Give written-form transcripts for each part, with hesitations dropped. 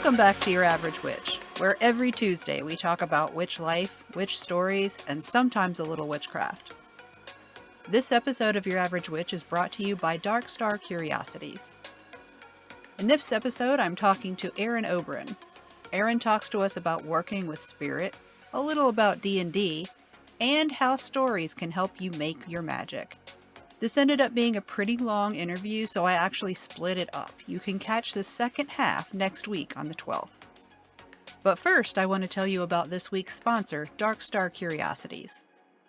Welcome back to Your Average Witch, where every Tuesday we talk about witch life, witch stories, and sometimes a little witchcraft. This episode of Your Average Witch is brought to you by Dark Star Curiosities. In this episode, I'm talking to Aaron Oberon. Aaron talks to us about working with spirit, a little about D&D, and how stories can help you make your magic. This ended up being a pretty long interview, so I actually split it up. You can catch the second half next week on the 12th. But first, I want to tell you about this week's sponsor, Dark Star Curiosities.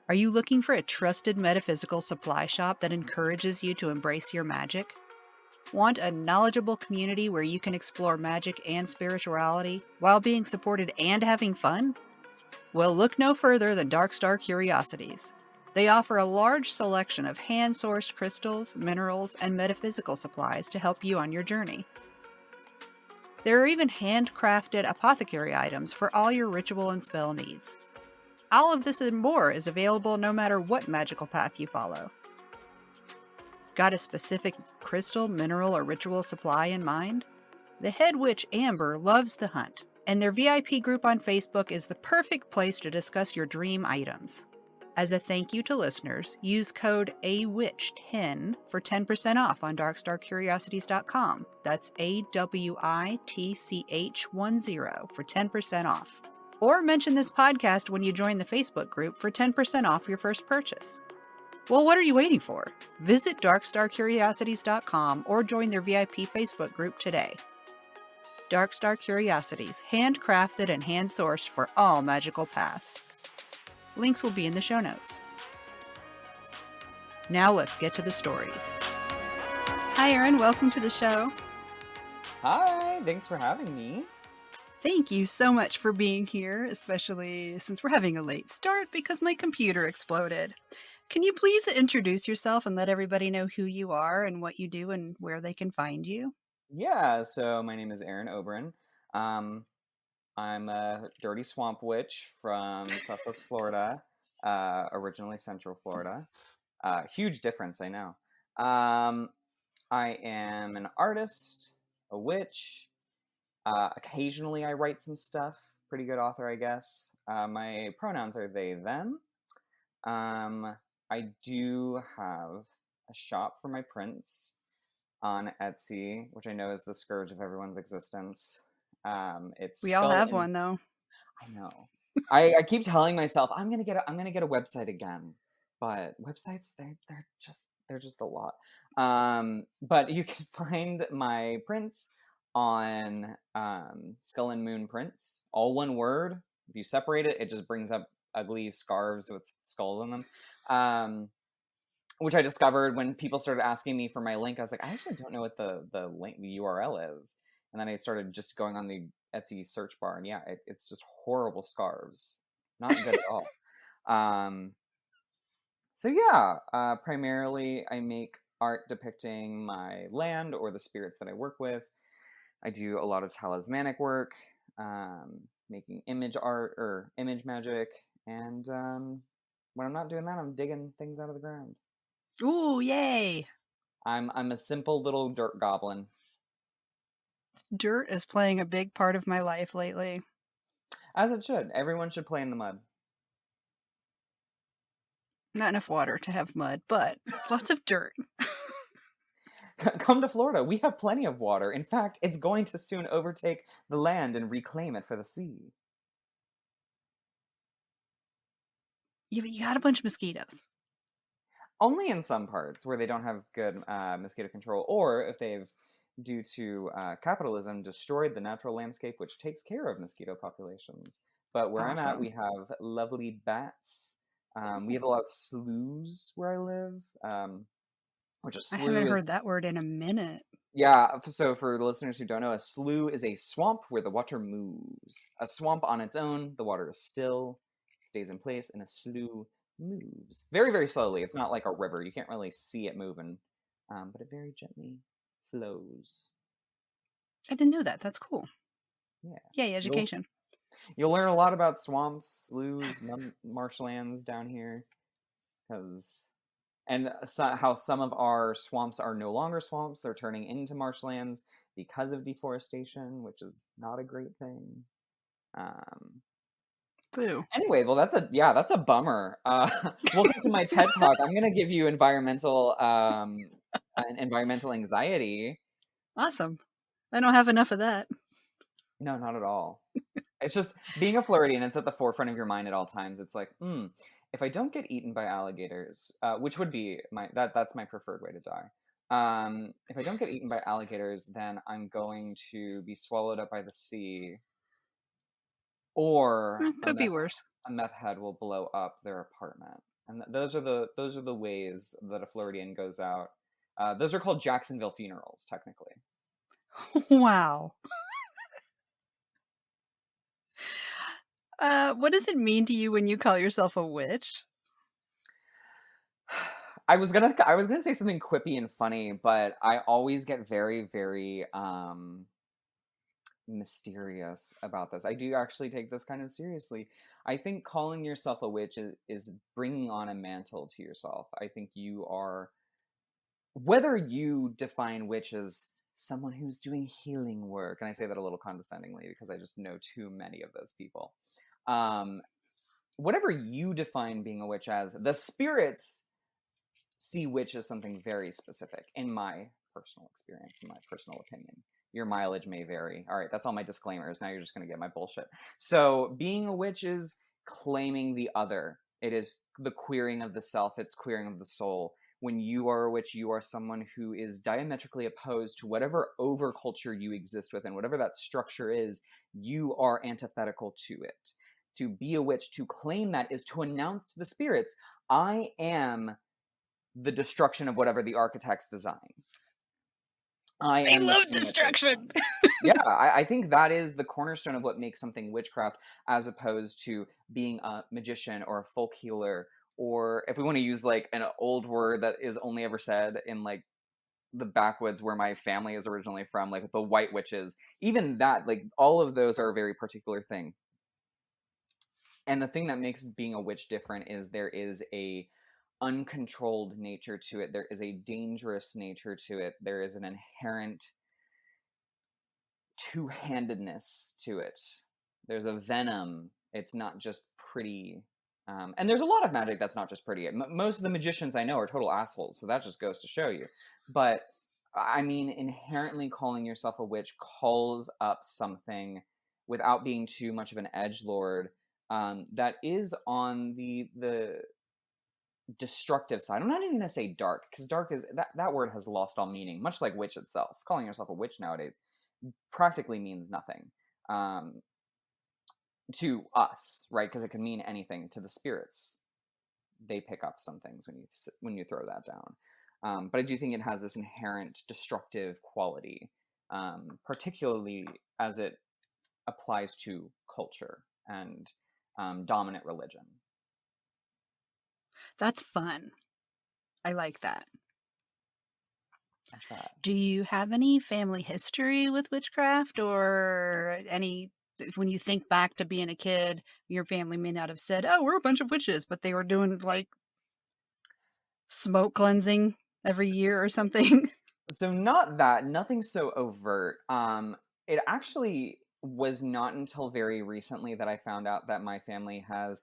Are you looking for a trusted metaphysical supply shop that encourages you to embrace your magic? Want a knowledgeable community where you can explore magic and spirituality while being supported and having fun? Well, look no further than Dark Star Curiosities. They offer a large selection of hand-sourced crystals, minerals, and metaphysical supplies to help you on your journey. There are even handcrafted apothecary items for all your ritual and spell needs. All of this and more is available no matter what magical path you follow. Got a specific crystal, mineral, or ritual supply in mind? The head witch Amber loves the hunt, and their VIP group on Facebook is the perfect place to discuss your dream items. As a thank you to listeners, use code AWITCH10 for 10% off on darkstarcuriosities.com. That's AWITCH10 for 10% off. Or mention this podcast when you join the Facebook group for 10% off your first purchase. Well, what are you waiting for? Visit darkstarcuriosities.com or join their VIP Facebook group today. Dark Star Curiosities, handcrafted and hand-sourced for all magical paths. Links will be in the show notes. Now let's get to the stories. Hi, Aaron. Welcome to the show. Hi, thanks for having me. Thank you so much for being here, especially since we're having a late start because my computer exploded. Can you please introduce yourself and let everybody know who you are and what you do and where they can find you? Yeah, so my name is Aaron Oberon. I'm a dirty swamp witch from Southwest Florida, originally Central Florida. Huge difference, I know. I am an artist, a witch. Occasionally I write some stuff. Pretty good author, I guess. My pronouns are they, them. I do have a shop for my prints on Etsy, which I know is the scourge of everyone's existence. It's We all skull have and one, though. I know. I keep telling myself I'm gonna get a website again, but websites they're just a lot. But you can find my prints on Skull and Moon Prints, all one word. If you separate it, it just brings up ugly scarves with skulls in them. Which I discovered when people started asking me for my link. I was like, I actually don't know what the link, the URL is. And then I started just going on the Etsy search bar, and yeah, it's just horrible scarves, not good at all. So yeah, primarily I make art depicting my land or the spirits that I work with. I do a lot of talismanic work, making image art or image magic, and when I'm not doing that, I'm digging things out of the ground. Ooh, yay! I'm a simple little dirt goblin. Dirt is playing a big part of my life lately. As it should. Everyone should play in the mud. Not enough water to have mud, but lots of dirt. Come to Florida. We have plenty of water. In fact, it's going to soon overtake the land and reclaim it for the sea. Yeah, but you got a bunch of mosquitoes. Only in some parts where they don't have good mosquito control, or if they've, due to capitalism, destroyed the natural landscape which takes care of mosquito populations. But where I'm at, Awesome. we have lovely bats. We have a lot of sloughs where I live, which a I slough haven't is. heard that word in a minute. Yeah, so for the listeners who don't know, a slough is a swamp where the water moves. A swamp on its own, the water is still, stays in place, and a slough moves. Very, very slowly. It's not like a river. You can't really see it moving, but it very gently flows. I didn't know that. That's cool. Yeah. Yay, You'll, education. you'll learn a lot about swamps, sloughs, marshlands down here, because And how some of our swamps are no longer swamps; they're turning into marshlands because of deforestation, which is not a great thing. Um, Boo. Anyway, well, that's a bummer. Welcome to my TED Talk. I'm gonna give you environmental anxiety. Awesome. I don't have enough of that. No, not at all. It's just being a Floridian, it's at the forefront of your mind at all times. It's like, if I don't get eaten by alligators, which would be that's my preferred way to die. If I don't get eaten by alligators, then I'm going to be swallowed up by the sea, or Could be worse. a meth head will blow up their apartment. And those are the ways that a Floridian goes out. Those are called Jacksonville funerals, technically. Wow. What does it mean to you when you call yourself a witch? I was gonna say something quippy and funny, but I always get very, very mysterious about this. I do actually take this kind of seriously. I think calling yourself a witch is bringing on a mantle to yourself. I think you are, whether you define witch as someone who's doing healing work, and I say that a little condescendingly because I just know too many of those people. Um, Whatever you define being a witch as, the spirits see witch as something very specific, in my personal experience, in my personal opinion. Your mileage may vary. All right, that's all my disclaimers. Now you're just going to get my bullshit. So, being a witch is claiming the other. It is the queering of the self, it's queering of the soul. When you are a witch, you are someone who is diametrically opposed to whatever overculture you exist within, whatever that structure is, you are antithetical to it. To be a witch, to claim that, is to announce to the spirits, I am the destruction of whatever the architects design. I I am the love thing that they destruction. design. Yeah, I think that is the cornerstone of what makes something witchcraft, as opposed to being a magician or a folk healer, or if we want to use like an old word that is only ever said in like the backwoods where my family is originally from, like the white witches. Even that, like all of those are a very particular thing. And the thing that makes being a witch different is there is a uncontrolled nature to it. There is a dangerous nature to it. There is an inherent two-handedness to it. There's a venom. It's not just pretty. And there's a lot of magic that's not just pretty. Most of the magicians I know are total assholes, so that just goes to show you. But I mean, inherently calling yourself a witch calls up something without being too much of an edgelord, that is on the destructive side. I'm not even gonna say dark, because dark is that word has lost all meaning, much like witch itself. Calling yourself a witch nowadays practically means nothing, um, to us, right? Because it can mean anything. To the spirits, they pick up some things when you throw that down. But I do think it has this inherent destructive quality, particularly as it applies to culture and dominant religion. That's fun. I like that. I try. Do you have any family history with witchcraft or any when you think back to being a kid, your family may not have said, "Oh, we're a bunch of witches," but they were doing like smoke cleansing every year or something? So not that, nothing so overt. It actually was not until very recently that I found out that my family has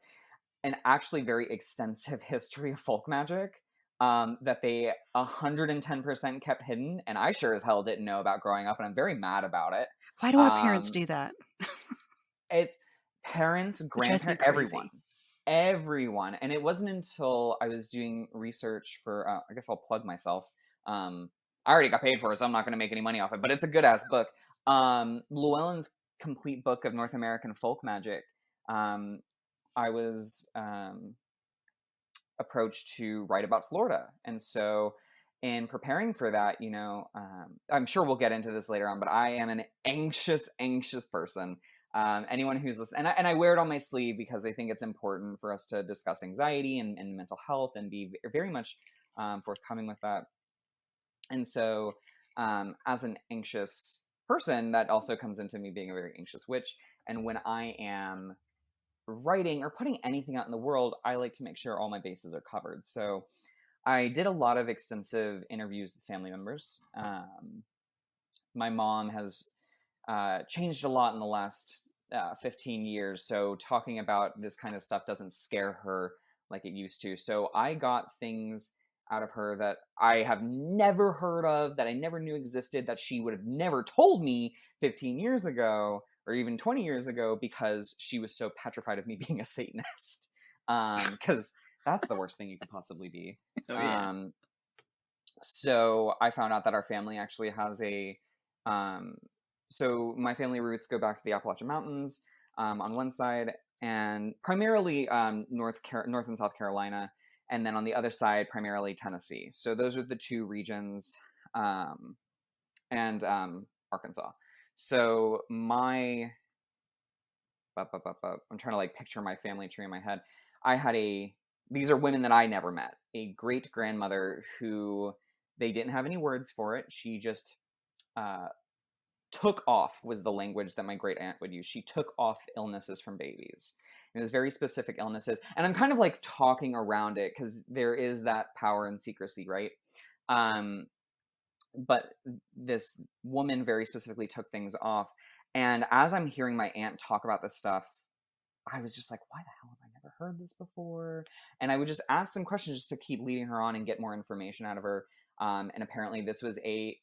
an actually very extensive history of folk magic, that they 110% kept hidden, and I sure as hell didn't know about growing up, and I'm very mad about it. Why do our parents Um, do that? it's parents, It drives me grandparents, everyone. crazy. Everyone. And it wasn't until I was doing research for, I guess I'll plug myself. I already got paid for it, so I'm not going to make any money off it, but it's a good ass book. Llewellyn's Complete Book of North American Folk Magic. Um, I was approached to write about Florida. And so, in preparing for that, I'm sure we'll get into this later on, but I am an anxious, anxious person. Anyone who's listening, and I wear it on my sleeve because I think it's important for us to discuss anxiety and mental health and be very much forthcoming with that. And so, as an anxious person, that also comes into me being a very anxious witch. And when I am writing or putting anything out in the world, I like to make sure all my bases are covered. So I did a lot of extensive interviews with family members. My mom has changed a lot in the last 15 years, so talking about this kind of stuff doesn't scare her like it used to. So I got things out of her that I have never heard of, that I never knew existed, that she would have never told me 15 years ago or even 20 years ago, because she was so petrified of me being a Satanist. Because that's the worst thing you could possibly be. Oh, yeah. So I found out that our family actually has um, so my family roots go back to the Appalachian Mountains on one side, and primarily North and South Carolina, and then on the other side, primarily Tennessee. So those are the two regions, and Arkansas. So I'm trying to like picture my family tree in my head. I had these are women that I never met. A great grandmother who, they didn't have any words for it. She just uh, took off, was the language that my great aunt would use. She took off illnesses from babies. It was very specific illnesses. And I'm kind of like talking around it because there is that power in secrecy, right? Um, but this woman very specifically took things off. And as I'm hearing my aunt talk about this stuff, I was just like, why the hell have I never heard this before? And I would just ask some questions just to keep leading her on and get more information out of her. And apparently this was an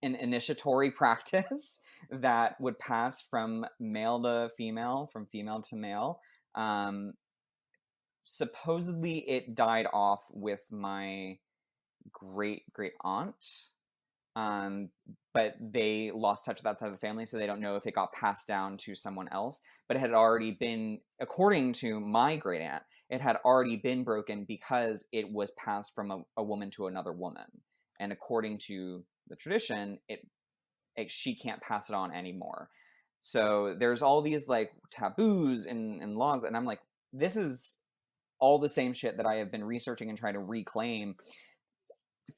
initiatory practice that would pass from male to female, from female to male. Supposedly it died off with my great aunt, but they lost touch with that side of the family, so they don't know if it got passed down to someone else. But it had already been, according to my great aunt, it had already been broken because it was passed from a woman to another woman. And according to the tradition, she can't pass it on anymore. So there's all these like taboos and laws, and I'm like, this is all the same shit that I have been researching and trying to reclaim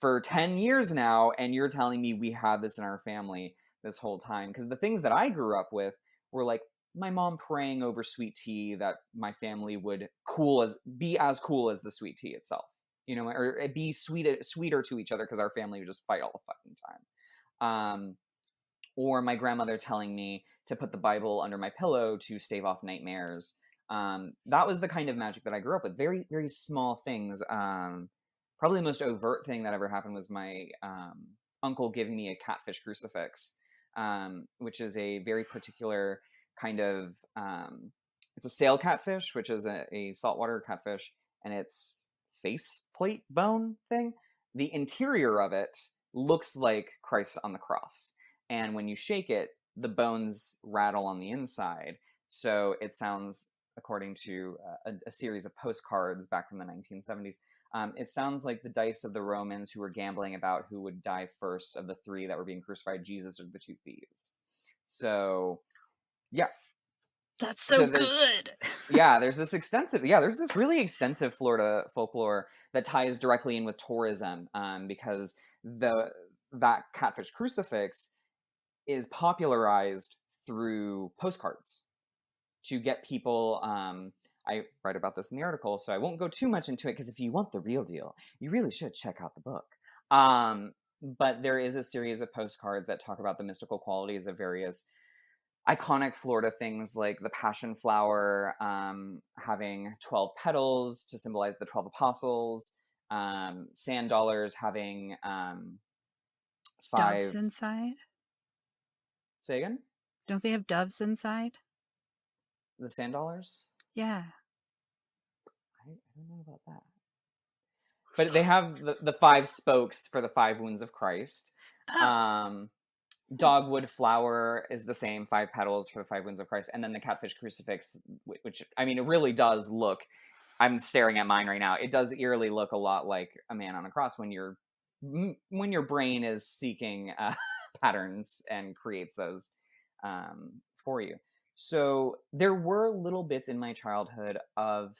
for 10 years now, and you're telling me we have this in our family this whole time. Because the things that I grew up with were like my mom praying over sweet tea that my family would be as cool as the sweet tea itself, or be sweeter to each other, because our family would just fight all the fucking time. Or my grandmother telling me to put the Bible under my pillow to stave off nightmares. That was the kind of magic that I grew up with. Very, very small things. Probably the most overt thing that ever happened was my uncle giving me a catfish crucifix, which is a very particular kind of, it's a sail catfish, which is a saltwater catfish, and it's faceplate bone thing. The interior of it looks like Christ on the cross. And when you shake it, the bones rattle on the inside. So it sounds, according to a series of postcards back from the 1970s, it sounds like the dice of the Romans who were gambling about who would die first of the three that were being crucified, Jesus or the two thieves. So, yeah. That's so good. There's this really extensive Florida folklore that ties directly in with tourism, because that catfish crucifix is popularized through postcards to get people. I write about this in the article, so I won't go too much into it, because if you want the real deal, you really should check out the book. But there is a series of postcards that talk about the mystical qualities of various iconic Florida things, like the passion flower having 12 petals to symbolize the 12 apostles, sand dollars having 5 doves inside. Say again? Don't they have doves inside? The sand dollars? Yeah. I don't know about that. But they have the 5 spokes for the 5 wounds of Christ. Oh. Dogwood flower is the same, 5 petals for the 5 wounds of Christ. And then the catfish crucifix, which, I mean, it really does look, I'm staring at mine right now, it does eerily look a lot like a man on a cross when your brain is seeking patterns and creates those for you. So there were little bits in my childhood of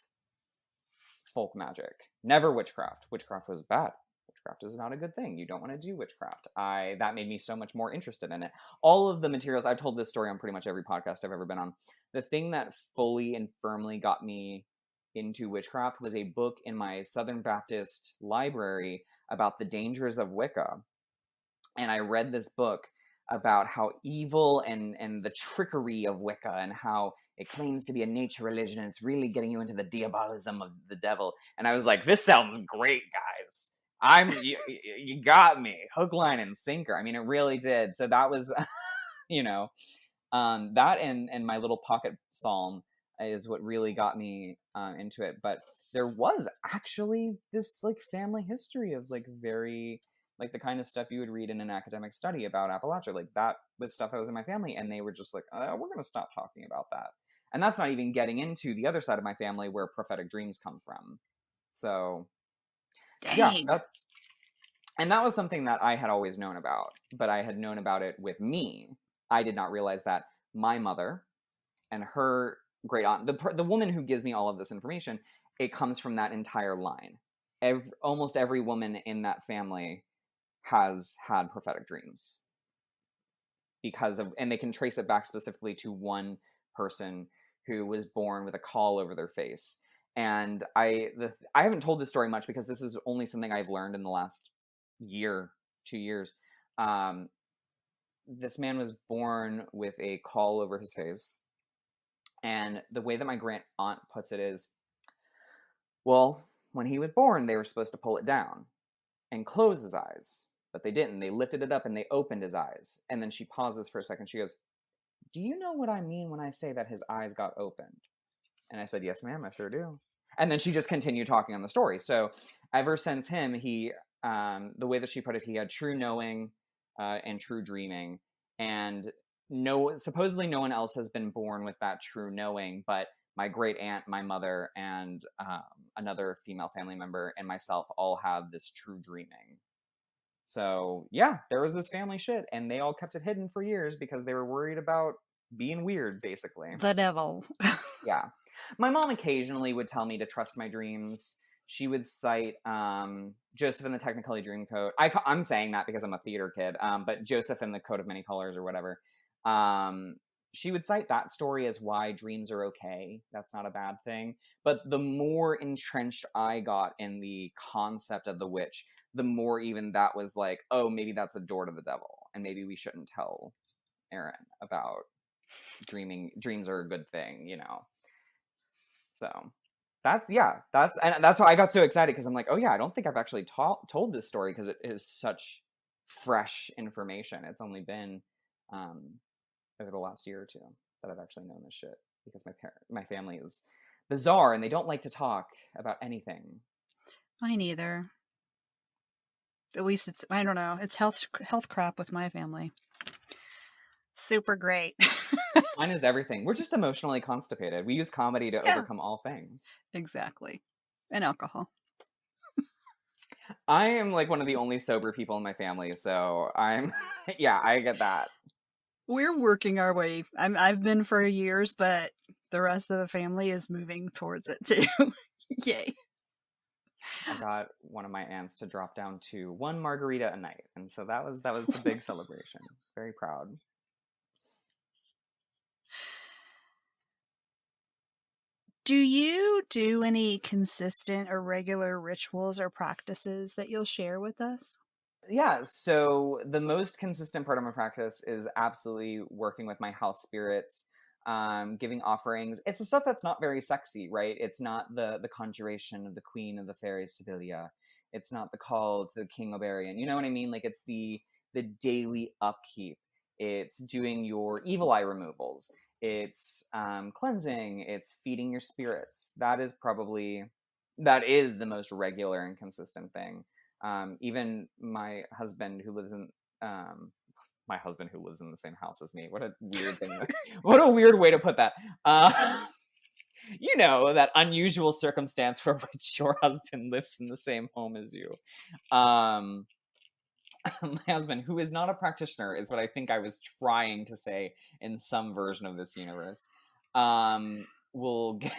folk magic. Never witchcraft. Witchcraft was bad. Witchcraft is not a good thing. You don't want to do witchcraft. That made me so much more interested in it. All of the materials, I've told this story on pretty much every podcast I've ever been on. The thing that fully and firmly got me into witchcraft was a book in my Southern Baptist library about the dangers of Wicca. And I read this book about how evil and the trickery of Wicca, and how it claims to be a nature religion, and it's really getting you into the diabolism of the devil. And I was like, this sounds great, guys. You got me hook, line, and sinker. I mean, it really did. So that was, you know, that and my little pocket psalm is what really got me into it. But there was actually this like family history of like very like the kind of stuff you would read in an academic study about Appalachia. Like that was stuff that was in my family, and they were just like, oh, we're gonna stop talking about that. And that's not even getting into the other side of my family where prophetic dreams come from. So yeah, Dang. and that was something that I had always known about, but I had known about it with me. I did not realize that my mother and her great aunt, the woman who gives me all of this information, it comes from that entire line. Almost every woman in that family has had prophetic dreams because of, and they can trace it back specifically to one person who was born with a caul over their face. And I haven't told this story much because this is only something I've learned in the last year, 2 years. This man was born with a caul over his face. And the way that my grand aunt puts it is, well, when he was born, they were supposed to pull it down and close his eyes, but they didn't. They lifted it up and they opened his eyes. And then she pauses for a second. She goes, do you know what I mean when I say that his eyes got opened? And I said, yes, ma'am, I sure do. And then she just continued talking on the story. So ever since him, the way that she put it, he had true knowing and true dreaming. And supposedly no one else has been born with that true knowing, but my great aunt, my mother, and another female family member and myself all have this true dreaming. So yeah, there was this family shit, and they all kept it hidden for years because they were worried about being weird, basically. The devil. Yeah. My mom occasionally would tell me to trust my dreams. She would cite Joseph in the Technicolor Dreamcoat. I'm saying that because I'm a theater kid, but Joseph in the Coat of Many Colors or whatever. She would cite that story as why dreams are okay. That's not a bad thing. But the more entrenched I got in the concept of the witch, the more even that was like, oh, maybe that's a door to the devil, and maybe we shouldn't tell Aaron about dreaming. Dreams are a good thing, you know. So that's why I got so excited, because I'm like, oh yeah, I don't think I've actually told this story because it is such fresh information. It's only been over the last year or two that I've actually known this shit, because my family is bizarre and they don't like to talk about anything. Mine either. At least it's, I don't know, it's health crap with my family. Super great. Mine is everything. We're just emotionally constipated. We use comedy to overcome all things. Exactly. And alcohol. I am like one of the only sober people in my family, so I'm yeah, I get that. We're working our way. I've been for years, but the rest of the family is moving towards it too. Yay. I got one of my aunts to drop down to one margarita a night, and so that was the big celebration. Very proud. Do you do any consistent or regular rituals or practices that you'll share with us? Yeah, so the most consistent part of my practice is absolutely working with my house spirits, giving offerings. It's the stuff that's not very sexy, right? It's not the conjuration of the Queen of the Fairies Sibylla. It's not the call to the King Oberon. You know what I mean? Like it's the daily upkeep. It's doing your evil eye removals. It's cleansing. It's feeding your spirits. That is the most regular and consistent thing. Even my husband who lives in the same house as me. What a weird thing. What a weird way to put that. You know, that unusual circumstance for which your husband lives in the same home as you. My husband, who is not a practitioner, is what I think I was trying to say in some version of this universe. Will get,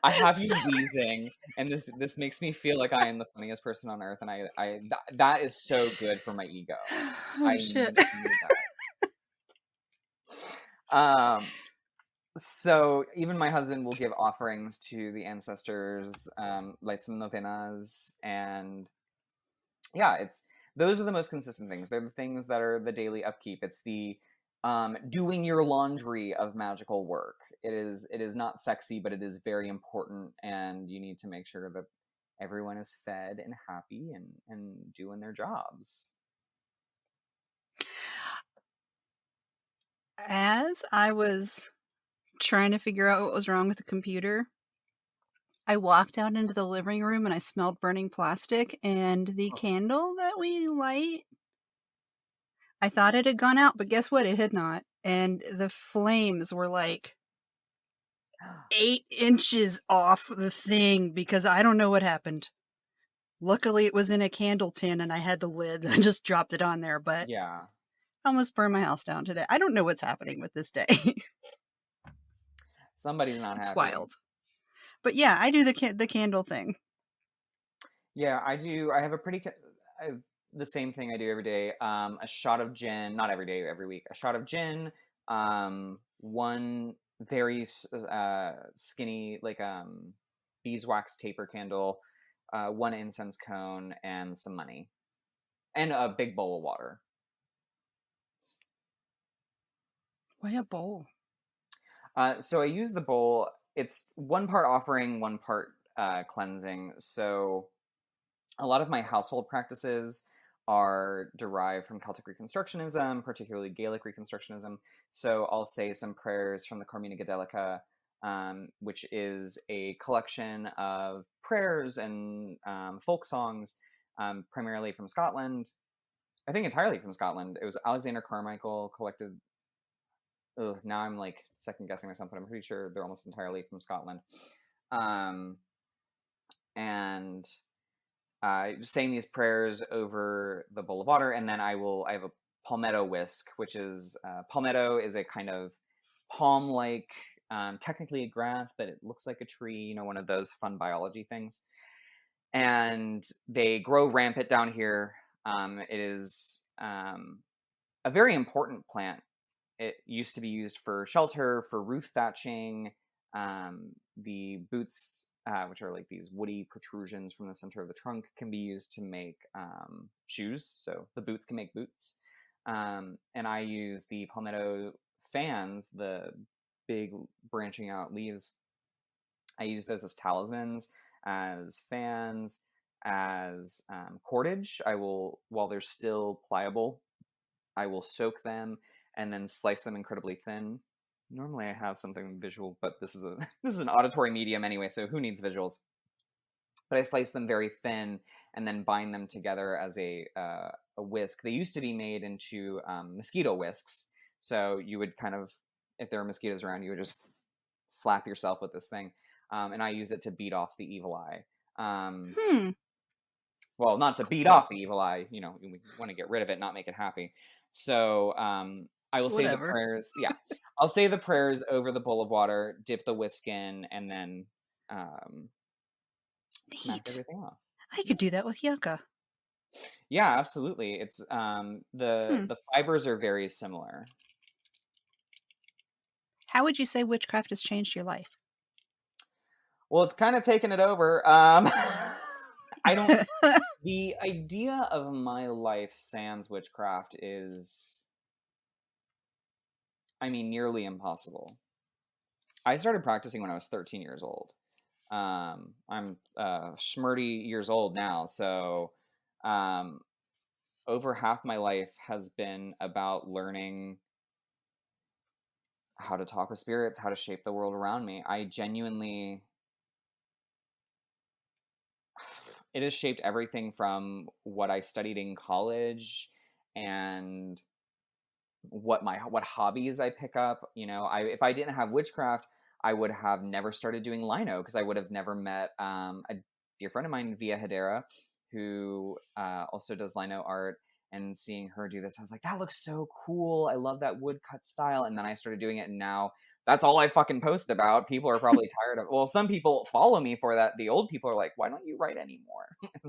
I have you wheezing, and this makes me feel like I am the funniest person on earth, and that is so good for my ego. Oh, shit. Need that. So even my husband will give offerings to the ancestors, like some novenas, and yeah, it's those are the most consistent things. They're the things that are the daily upkeep. It's the doing your laundry of magical work. It is not sexy, but it is very important, and you need to make sure that everyone is fed and happy and doing their jobs. As I was trying to figure out what was wrong with the computer, I walked out into the living room and I smelled burning plastic, and the candle that we light, I thought it had gone out, but guess what? It had not. And the flames were like 8 inches off the thing because I don't know what happened. Luckily, it was in a candle tin and I had the lid. I just dropped it on there, but Yeah, I almost burned my house down today. I don't know what's happening with this day. somebody's not It's happy. wild. But yeah, I do the candle thing. Yeah, I do. I have a I have the same thing I do every day. A shot of gin, not every day, every week. A shot of gin, one very skinny, like beeswax taper candle, one incense cone, and some money, and a big bowl of water. Why a bowl? So I use the bowl. It's one part offering, one part cleansing. So a lot of my household practices are derived from Celtic Reconstructionism, particularly Gaelic Reconstructionism. So I'll say some prayers from the Carmina Gadelica, which is a collection of prayers and folk songs, primarily from Scotland. I think entirely from Scotland. It was Alexander Carmichael collected. Ugh, now I'm like second guessing myself, but I'm pretty sure they're almost entirely from Scotland. Um, and saying these prayers over the bowl of water, and then I have a palmetto whisk, which is palmetto is a kind of palm-like, technically a grass, but it looks like a tree. You know, one of those fun biology things. And they grow rampant down here. It is a very important plant. It used to be used for shelter, for roof thatching. The boots, which are like these woody protrusions from the center of the trunk, can be used to make shoes. So the boots can make boots. And I use the palmetto fans, the big branching out leaves. I use those as talismans, as fans, as cordage. I will, while they're still pliable, I will soak them and then slice them incredibly thin. Normally I have something visual, but this is a this is an auditory medium anyway, so who needs visuals? But I slice them very thin and then bind them together as a whisk. They used to be made into mosquito whisks, so you would kind of, if there were mosquitoes around, you would just slap yourself with this thing, and I use it to beat off the evil eye. Hmm. Well, not to beat off the evil eye, you know, we want to get rid of it, not make it happy. So I will say the Whatever. prayers. Yeah, I'll say the prayers over the bowl of water, dip the whisk in, and then um, smack Neat. everything off. I Yeah, could do that with yucca. yeah, absolutely. It's Hmm. the fibers are very similar. How would you say witchcraft has changed your life? Well, it's kind of taken it over. I don't. The idea of my life sans witchcraft is, I mean, nearly impossible. I started practicing when I was 13 years old. I'm schmurdy years old now, so um, over half my life has been about learning how to talk with spirits, how to shape the world around me. I genuinely, it has shaped everything from what I studied in college and what hobbies I pick up. You know, I if I didn't have witchcraft, I would have never started doing lino because I would have never met a dear friend of mine via Hedera, who also does lino art. And seeing her do this, I was like, that looks so cool. I love that woodcut style. And then I started doing it, and now that's all I fucking post about. People are probably tired of. Well, some people follow me for that. The old people are like, why don't you write anymore?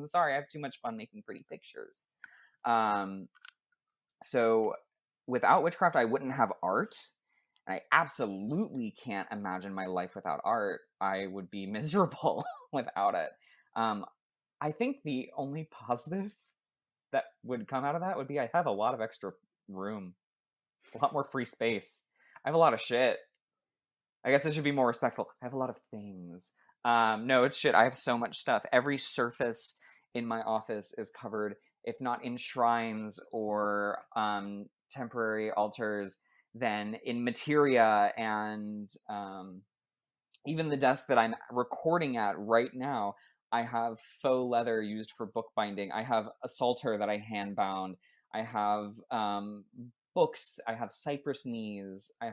Sorry, I have too much fun making pretty pictures. Um, so without witchcraft I wouldn't have art, And I absolutely can't imagine my life without art. I would be miserable without it. Um, I think the only positive that would come out of that would be I have a lot of extra room, a lot more free space. I have a lot of shit. I guess I should be more respectful. I have a lot of things. No, it's shit. I have so much stuff. Every surface in my office is covered, if not in shrines or temporary altars, then in materia and even the desk that I'm recording at right now. I have faux leather used for bookbinding. I have a psalter that I hand bound. I have books. I have cypress knees. I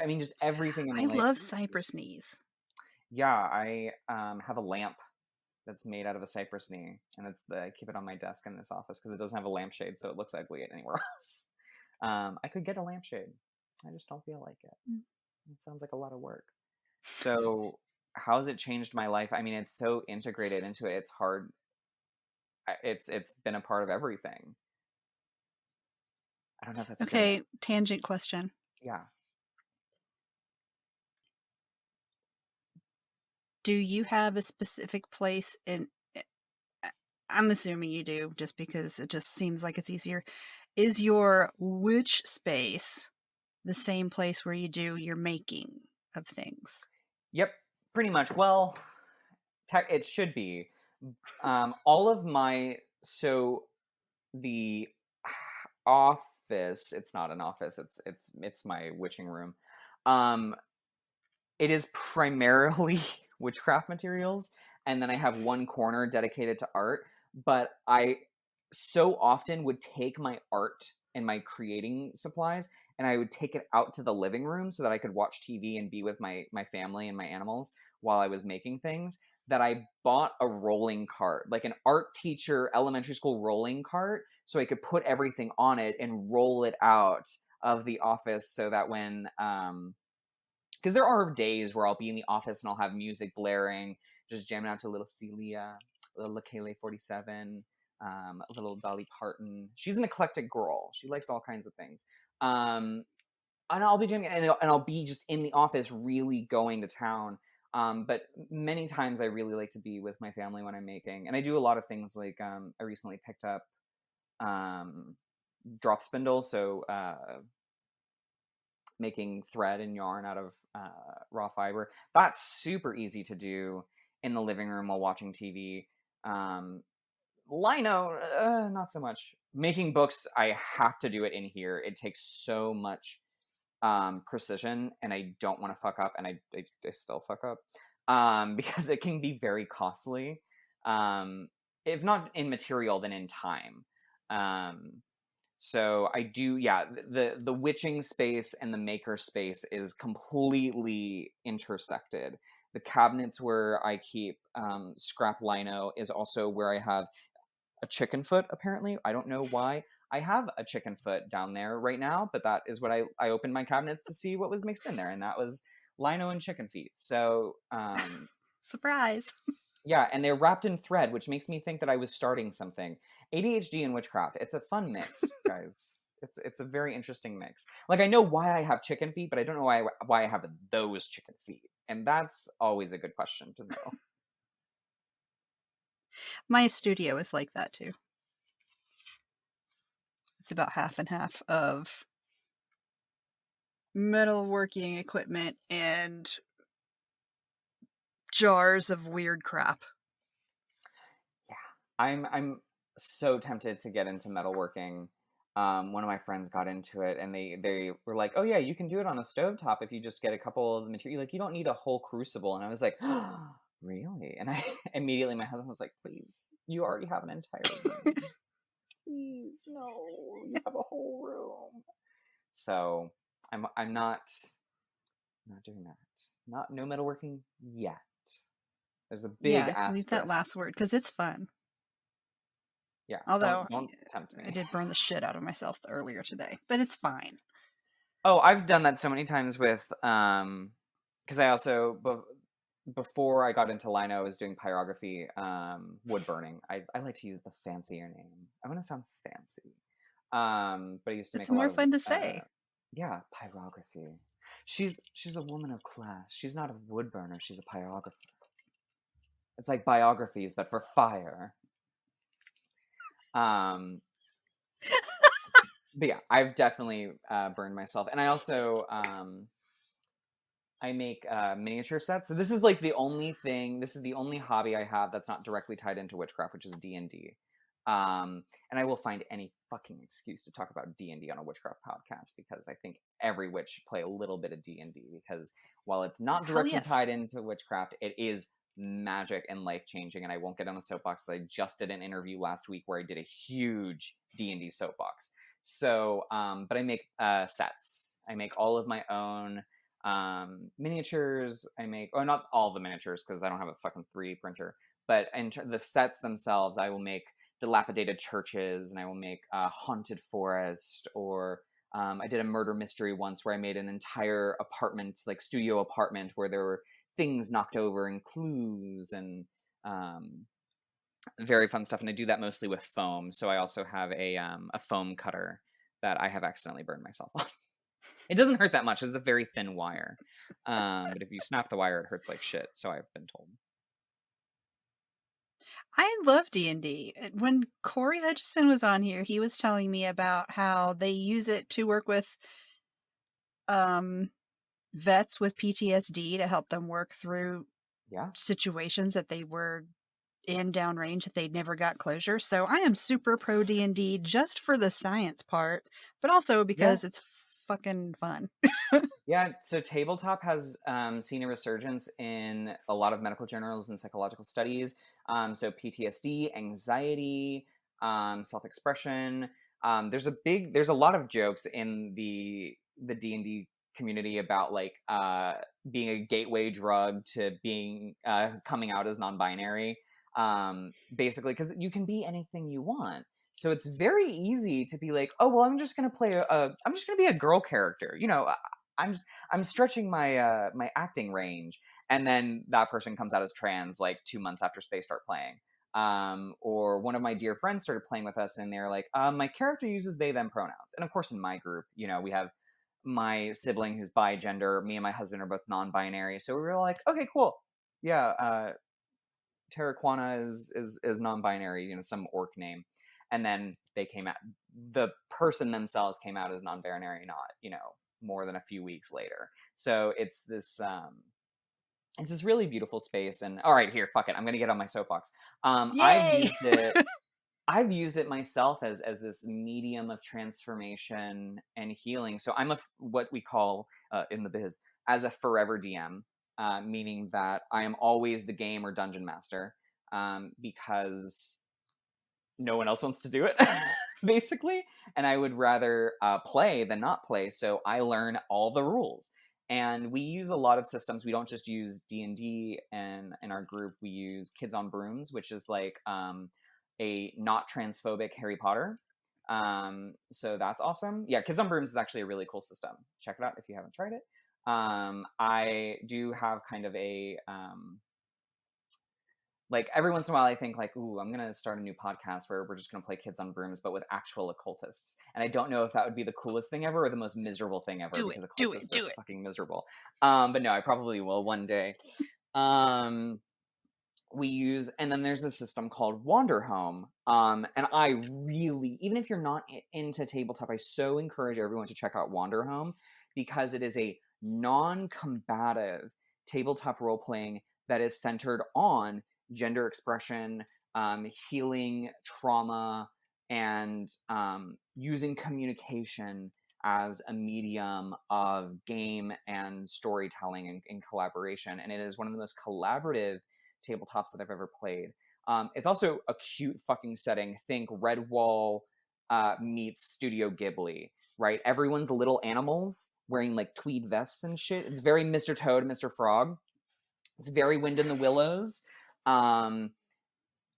mean, just everything in my I life. love cypress knees. Yeah, I have a lamp that's made out of a cypress knee, and I keep it on my desk in this office because it doesn't have a lampshade, so it looks ugly anywhere else. I could get a lampshade. I just don't feel like it. Mm. It sounds like a lot of work. So, how has it changed my life? I mean, it's so integrated into it. It's hard. It's been a part of everything. I don't know if that's a good Okay, answer. tangent question. Yeah. Do you have a specific place in I'm assuming you do, just because it just seems like it's easier. Is your witch space the same place where you do your making of things? Yep. Pretty much. Well, it should be. All of my the office. It's not an office. It's my witching room. Um, it is primarily witchcraft materials, and then I have one corner dedicated to art. But I so often would take my art and my creating supplies, and I would take it out to the living room so that I could watch TV and be with my family and my animals while I was making things. That I bought a rolling cart, like an art teacher elementary school rolling cart, so I could put everything on it and roll it out of the office so that when because there are days where I'll be in the office and I'll have music blaring, just jamming out to a little Celia, a little Lakele 47, a little Dolly Parton. She's an eclectic girl. She likes all kinds of things. And I'll be jamming, and I'll be just in the office, really going to town. But many times I really like to be with my family when I'm making, and I do a lot of things like I recently picked up um, drop spindle, so making thread and yarn out of raw fiber. That's super easy to do in the living room while watching TV. Lino, not so much. Making books, I have to do it in here. It takes so much precision, and I don't want to fuck up, and I still fuck up because it can be very costly. If not in material, then in time. So I do, yeah. The witching space and the maker space is completely intersected. The cabinets where I keep scrap lino is also where I have a chicken foot. Apparently, I don't know why I have a chicken foot down there right now, but that is what I opened my cabinets to see what was mixed in there, and that was lino and chicken feet. So Surprise. yeah, and they're wrapped in thread, which makes me think that I was starting something. ADHD and witchcraft. It's a fun mix, guys. It's a very interesting mix. Like I know why I have chicken feet, but I don't know why I have those chicken feet. And that's always a good question to know. My studio is like that too. It's about half and half of metalworking equipment and jars of weird crap. Yeah. I'm so tempted to get into metalworking. One of my friends got into it, and they were like, "Oh yeah, you can do it on a stovetop if you just get a couple of the material. Like you don't need a whole crucible." And I was like, oh, "Really?" And I immediately my husband was like, "Please, you already have an entire room. Please, no, you have a whole room." So I'm not doing that. No metalworking yet. There's a big Yeah, leave that asterisk. last word because it's fun. Yeah, Although don't tempt I me. did burn the shit out of myself earlier today, but it's fine. Oh, I've done that so many times with because I also before I got into lino, I was doing pyrography, wood burning. I like to use the fancier name. I want to sound fancy. But I used to It's make a lot more of fun to say. Yeah, pyrography. She's a woman of class. She's not a wood burner. She's a pyrographer. It's like biographies, but for fire. Um, but yeah, I've definitely burned myself, and I also I make miniature sets. So this is like the only thing. This is the only hobby I have that's not directly tied into witchcraft, which is D&D. And I will find any fucking excuse to talk about D&D on a witchcraft podcast because I think every witch should play a little bit of D&D because while it's not Hell directly yes. tied into witchcraft, it is magic and life changing. And I won't get on a soapbox. I just did an interview last week where I did a huge D&D soapbox. So, but I make sets. I make all of my own miniatures. I make, oh, not all the miniatures because I don't have a fucking 3D printer, but the sets themselves, I will make dilapidated churches, and I will make a haunted forest, or I did a murder mystery once where I made an entire apartment, like studio apartment, where there were things knocked over and clues and very fun stuff. And I do that mostly with foam. So I also have a foam cutter that I have accidentally burned myself on. It doesn't hurt that much. It's a very thin wire. But if you snap the wire, it hurts like shit. So I've been told. I love D&D. When Corey Hutchison was on here, he was telling me about how they use it to work with um, vets with PTSD to help them work through Yeah. situations that they were in downrange that they never got closure. So I am super pro D&D just for the science part, but also Yeah. because it's fucking fun. Yeah. So tabletop has seen a resurgence in a lot of medical journals and psychological studies. So PTSD, anxiety, self-expression. There's a lot of jokes in the D&D community about like being a gateway drug to being coming out as non-binary. Basically, because you can be anything you want. So it's very easy to be like, oh well, I'm just gonna play I'm just gonna be a girl character. I'm stretching my my acting range, and then that person comes out as trans like 2 months after they start playing. Or one of my dear friends started playing with us, and they're like, my character uses they them pronouns, and of course in my group, we have my sibling who's bi gender. Me and my husband are both non-binary, so we were like, okay, cool, yeah. Terraquana is non-binary, some orc name, and then the person themselves came out as non-binary, not more than a few weeks later. So it's this really beautiful space. And all right, here, fuck it, I'm gonna get on my soapbox. I've Yay! used it. I've used it myself as this medium of transformation and healing. So I'm what we call in the biz as a forever DM, meaning that I am always the game or dungeon master, because no one else wants to do it, basically. And I would rather play than not play. So I learn all the rules. And we use a lot of systems. We don't just use D&D in our group. We use Kids on Brooms, which is like a not transphobic Harry Potter. So that's awesome. Yeah, Kids on Brooms is actually a really cool system. Check it out if you haven't tried it. I do have kind of a like every once in a while I think like, ooh, I'm gonna start a new podcast where we're just gonna play Kids on Brooms, but with actual occultists. And I don't know if that would be the coolest thing ever or the most miserable thing ever, Do it, because do it, occultists are do it. fucking miserable. But no, I probably will one day. Um, we use, and then there's a system called Wanderhome. And I really, even if you're not into tabletop, I so encourage everyone to check out Wanderhome because it is a non-combative tabletop role playing that is centered on gender expression, healing trauma, and using communication as a medium of game and storytelling and collaboration. And it is one of the most collaborative tabletops that I've ever played. It's also a cute fucking setting. Think Redwall meets Studio Ghibli, right? Everyone's little animals wearing like tweed vests and shit. It's very Mr. Toad, Mr. Frog. It's very Wind in the Willows. Um,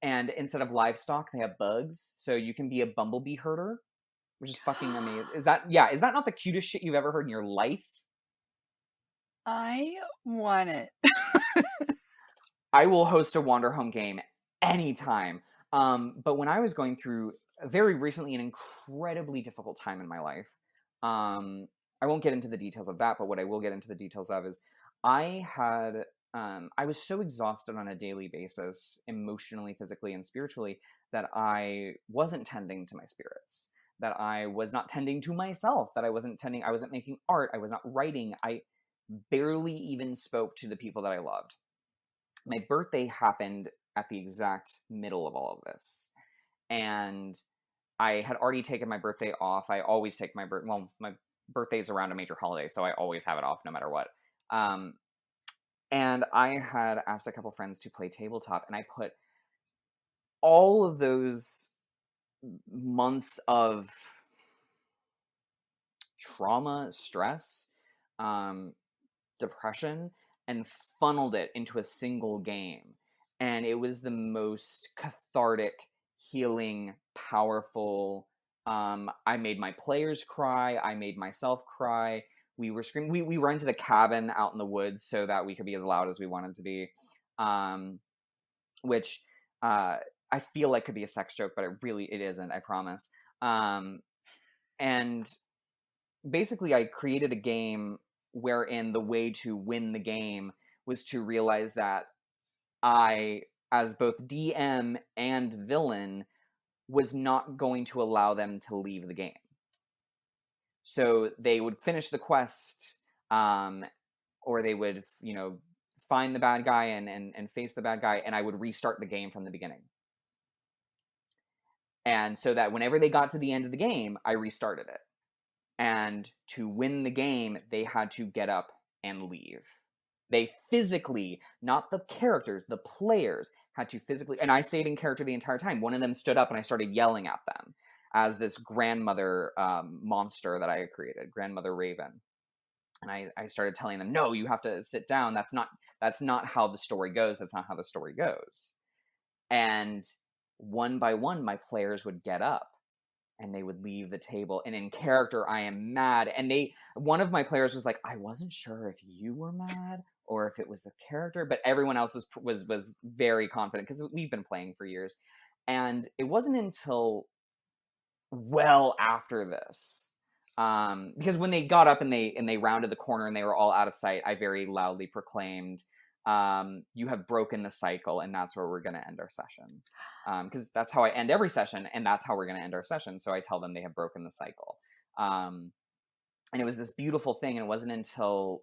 and instead of livestock, they have bugs. So you can be a bumblebee herder, which is fucking amazing. Is that not the cutest shit you've ever heard in your life? I want it. I will host a Wanderhome game anytime. But when I was going through very recently an incredibly difficult time in my life, I won't get into the details of that, but what I will get into the details of is I had I was so exhausted on a daily basis, emotionally, physically, and spiritually, that I wasn't tending to my spirits, that I was not tending to myself, that I wasn't making art, I was not writing, I barely even spoke to the people that I loved. My birthday happened at the exact middle of all of this. And I had already taken my birthday off. I always take my birthday's around a major holiday, so I always have it off no matter what. Um, and I had asked a couple friends to play tabletop, and I put all of those months of trauma, stress, um, depression, and funneled it into a single game. And it was the most cathartic, healing, powerful. I made my players cry. I made myself cry. We were screaming. We rented a cabin out in the woods so that we could be as loud as we wanted to be, um, which I feel like could be a sex joke, but it isn't. I promise. And basically, I created a game wherein the way to win the game was to realize that I, as both DM and villain, was not going to allow them to leave the game. So they would finish the quest, or they would, find the bad guy and face the bad guy, and I would restart the game from the beginning. And so that whenever they got to the end of the game, I restarted it. And to win the game, they had to get up and leave. They physically, not the characters, the players had to physically, and I stayed in character the entire time. One of them stood up and I started yelling at them as this grandmother monster that I had created, Grandmother Raven. And I started telling them, no, you have to sit down. That's not how the story goes. That's not how the story goes. And one by one, my players would get up and they would leave the table, and in character I am mad, and one of my players was like, I wasn't sure if you were mad or if it was the character, but everyone else was very confident because we've been playing for years. And it wasn't until well after this, because when they got up and they rounded the corner and they were all out of sight, I very loudly proclaimed, you have broken the cycle, and that's where we're going to end our session. Because that's how I end every session, and that's how we're going to end our session. So I tell them they have broken the cycle. And it was this beautiful thing, and it wasn't until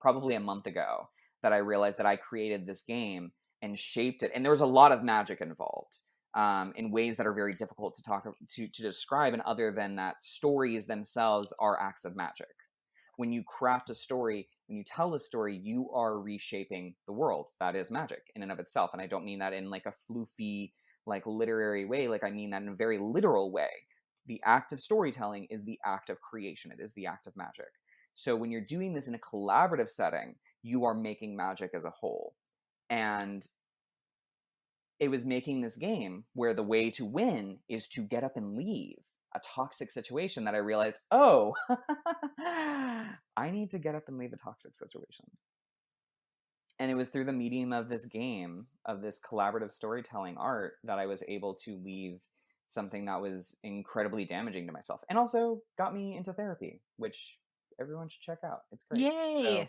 probably a month ago that I realized that I created this game and shaped it. And there was a lot of magic involved, in ways that are very difficult to describe, and other than that, stories themselves are acts of magic. When you craft a story, when you tell a story, you are reshaping the world. That is magic in and of itself. And I don't mean that in like a floofy, like literary way. Like I mean that in a very literal way. The act of storytelling is the act of creation. It is the act of magic. So when you're doing this in a collaborative setting, you are making magic as a whole. And it was making this game where the way to win is to get up and leave a toxic situation that I realized, oh, I need to get up and leave a toxic situation. And it was through the medium of this game, of this collaborative storytelling art, that I was able to leave something that was incredibly damaging to myself, and also got me into therapy, which everyone should check out. It's great. Yay! So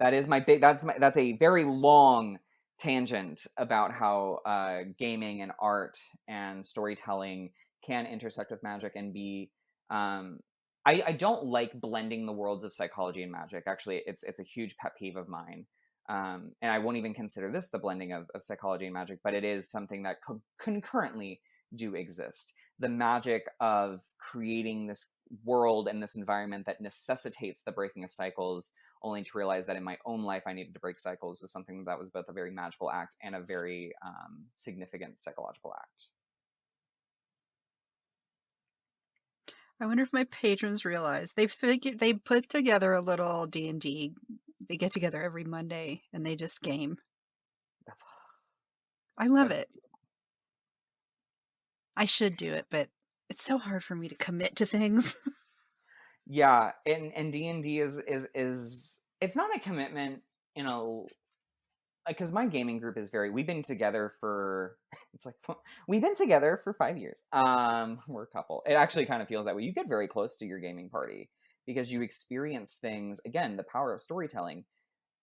that is that's a very long tangent about how gaming and art and storytelling can intersect with magic and be. I don't like blending the worlds of psychology and magic. Actually, it's a huge pet peeve of mine. And I won't even consider this the blending of psychology and magic, but it is something that concurrently do exist. The magic of creating this world and this environment that necessitates the breaking of cycles, only to realize that in my own life I needed to break cycles, was something that was both a very magical act and a very significant psychological act. I wonder if my patrons realize they put together a little D&D. They get together every Monday and they just game. That's I love that's it. I should do it, but it's so hard for me to commit to things. yeah, and D&D is it's not a commitment, because my gaming group is we've been together for it's like we've been together for 5 years. We're a couple. It actually kind of feels that way. You get very close to your gaming party because you experience things, again, the power of storytelling.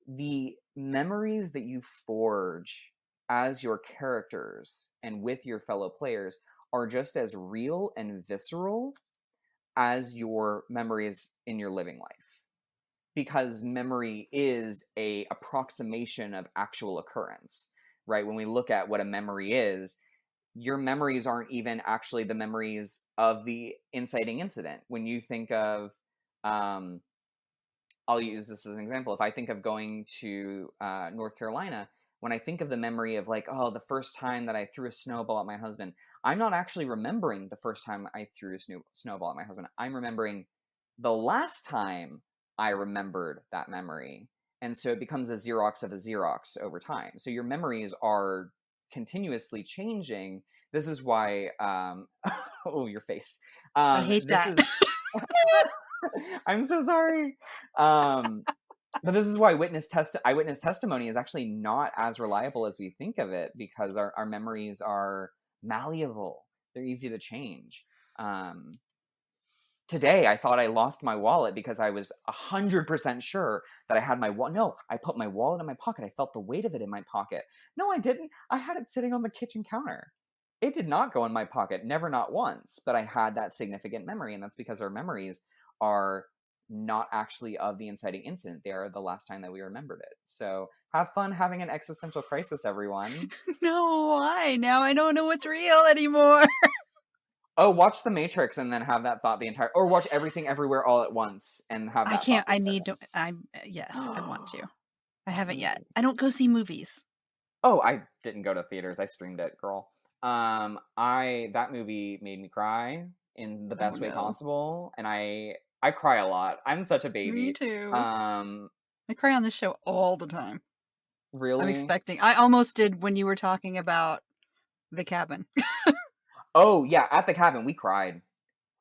The memories that you forge as your characters and with your fellow players are just as real and visceral as your memories in your living life, because memory is a approximation of actual occurrence, right? When we look at what a memory is, your memories aren't even actually the memories of the inciting incident. When you think of um, I'll use this as an example. If I think of going to North Carolina, when I think of the memory of like, oh, the first time that I threw a snowball at my husband, I'm not actually remembering the first time I threw a snowball at my husband. I'm remembering the last time I remembered that memory. And so it becomes a Xerox of a Xerox over time. So your memories are continuously changing. This is why, oh, your face. I hate This that. is, I'm so sorry. Um, but this is why eyewitness testimony is actually not as reliable as we think of it, because our memories are malleable. They're easy to change. Um, Today, I thought I lost my wallet because I was 100% sure that I had my wallet. No, I put my wallet in my pocket. I felt the weight of it in my pocket. No, I didn't. I had it sitting on the kitchen counter. It did not go in my pocket, never, not once, but I had that significant memory, and that's because our memories are not actually of the inciting incident. They are the last time that we remembered it. So have fun having an existential crisis, everyone. No, why? Now I don't know what's real anymore. Oh, watch The Matrix and then have that thought the entire, or watch Everything Everywhere All at Once and have I that thought can't. the I entire need to. Yes, I want to. time. I That haven't yet. movie. I don't go see movies. Oh, I didn't go to theaters. I streamed it, girl. I that movie made me cry in the Oh best way no. possible, and I cry a lot. I'm such a Me baby. too. Um, I cry on this show all the time. I'm really? expecting. I almost did when you were talking about the cabin. Oh yeah, at the cabin we cried.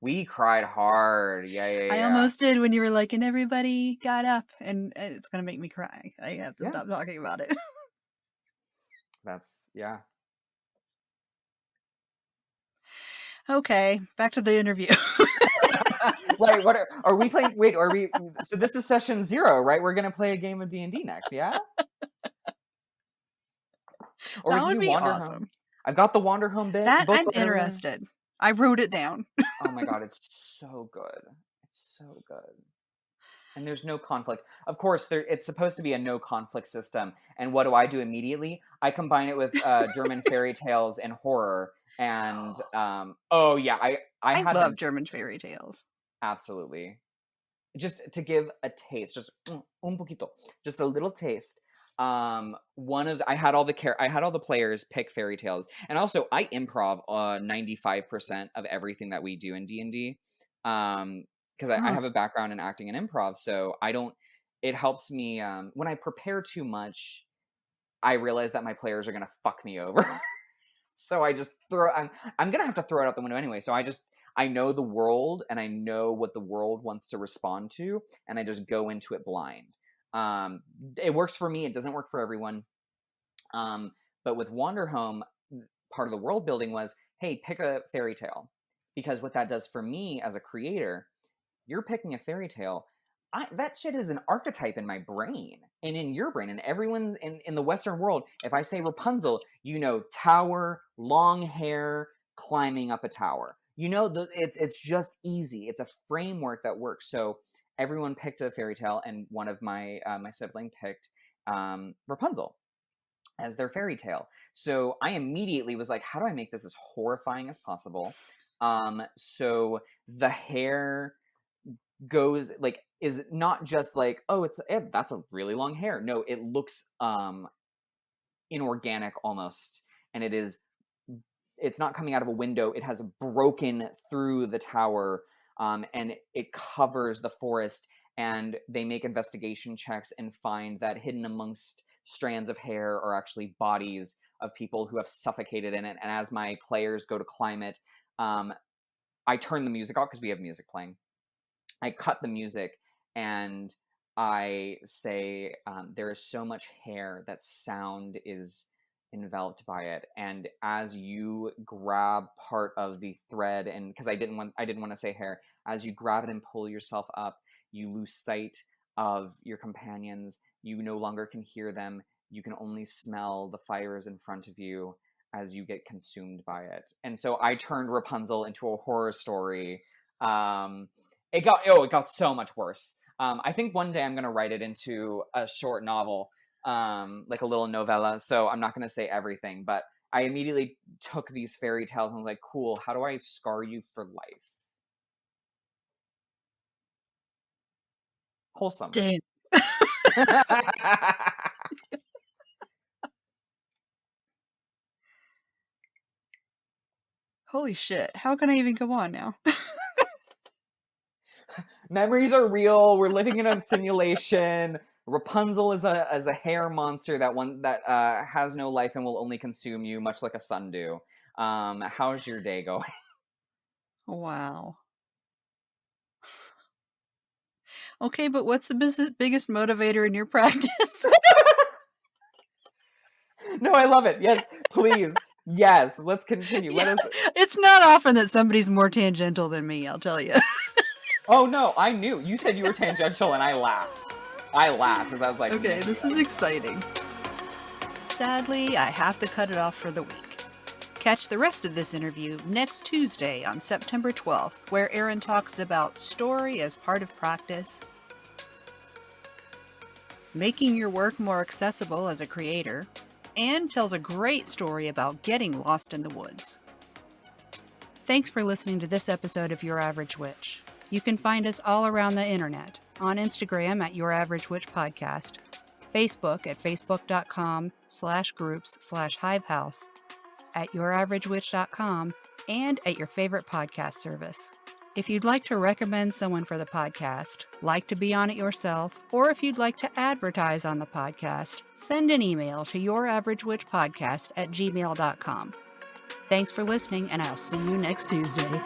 We cried hard. Yeah, yeah, I yeah, almost did when you were like, and everybody got up, and it's gonna make me cry. I have to yeah. stop talking about it. That's yeah. Okay, back to the interview. Right. What are we playing? Wait, are we? So this is session 0, right? We're gonna play a game of D&D next, yeah? Or we That can would do be Wander Home. awesome. I've got the Wander Home bit. That Book I'm whatever. interested. I wrote it down. Oh my god, it's so good. It's so good. And there's no conflict. Of course, it's supposed to be a no conflict system. And what do I do immediately? I combine it with German fairy tales and horror. And oh yeah, I I had love them German fairy tales. absolutely. Just to give a taste, just un poquito, just a little taste. I had I had all the players pick fairy tales, and also I improv 95% of everything that we do in D&D. Because I Oh, have a background in acting and improv, so I don't. It helps me when I prepare too much. I realize that my players are gonna fuck me over. So I just I'm gonna have to throw it out the window anyway. So I know the world and I know what the world wants to respond to, and I just go into it blind. Um, it works for me. It doesn't work for everyone. But with Wanderhome, part of the world building was, hey, pick a fairy tale, because what that does for me as a creator, you're picking a fairy tale. That shit is an archetype in my brain and in your brain and everyone in the Western world. If I say Rapunzel, you know, tower, long hair, climbing up a tower. You know, it's just easy. It's a framework that works. So everyone picked a fairy tale, and one of my sibling picked Rapunzel as their fairy tale. So I immediately was like, how do I make this as horrifying as possible? So the hair goes like is not just like, oh, that's a really long hair. No, it looks inorganic almost, and it's not coming out of a window. It has broken through the tower, and it covers the forest. And they make investigation checks and find that hidden amongst strands of hair are actually bodies of people who have suffocated in it. And as my players go to climb it, I turn the music off because we have music playing. I cut the music and I say, there is so much hair that sound is enveloped by it. And as you grab part of the thread, and because I didn't want to say hair, as you grab it and pull yourself up, You lose sight of your companions. You no longer can hear them. You can only smell the fires in front of you as you get consumed by it. And so I turned Rapunzel into a horror story. It got so much worse. I think one day I'm going to write it into a short novel, like a little novella. So I'm not going to say everything, but I immediately took these fairy tales and was like, cool, how do I scar you for life? Wholesome. Damn. Holy shit. How can I even go on now? Memories are real. We're living in a simulation. Rapunzel is a hair monster that has no life and will only consume you, much like a sundew. How's your day going? Wow. Okay, but what's the biggest motivator in your practice? No, I love it. Yes, please. Yes, let's continue. Yeah, it's not often that somebody's more tangential than me, I'll tell you. Oh no, I knew. You said you were tangential and I laughed. I laughed because I was like, okay, this is exciting. Sadly, I have to cut it off for the week. Catch the rest of this interview next Tuesday on September 12th, where Aaron talks about story as part of practice, making your work more accessible as a creator, and tells a great story about getting lost in the woods. Thanks for listening to this episode of Your Average Witch. You can find us all around the internet, on Instagram at Your Average Witch Podcast, Facebook at facebook.com/groups/hivehouse, at youraveragewitch.com, and at your favorite podcast service. If you'd like to recommend someone for the podcast, like to be on it yourself, or if you'd like to advertise on the podcast, send an email to youraveragewitchpodcast@gmail.com. Thanks for listening, and I'll see you next Tuesday.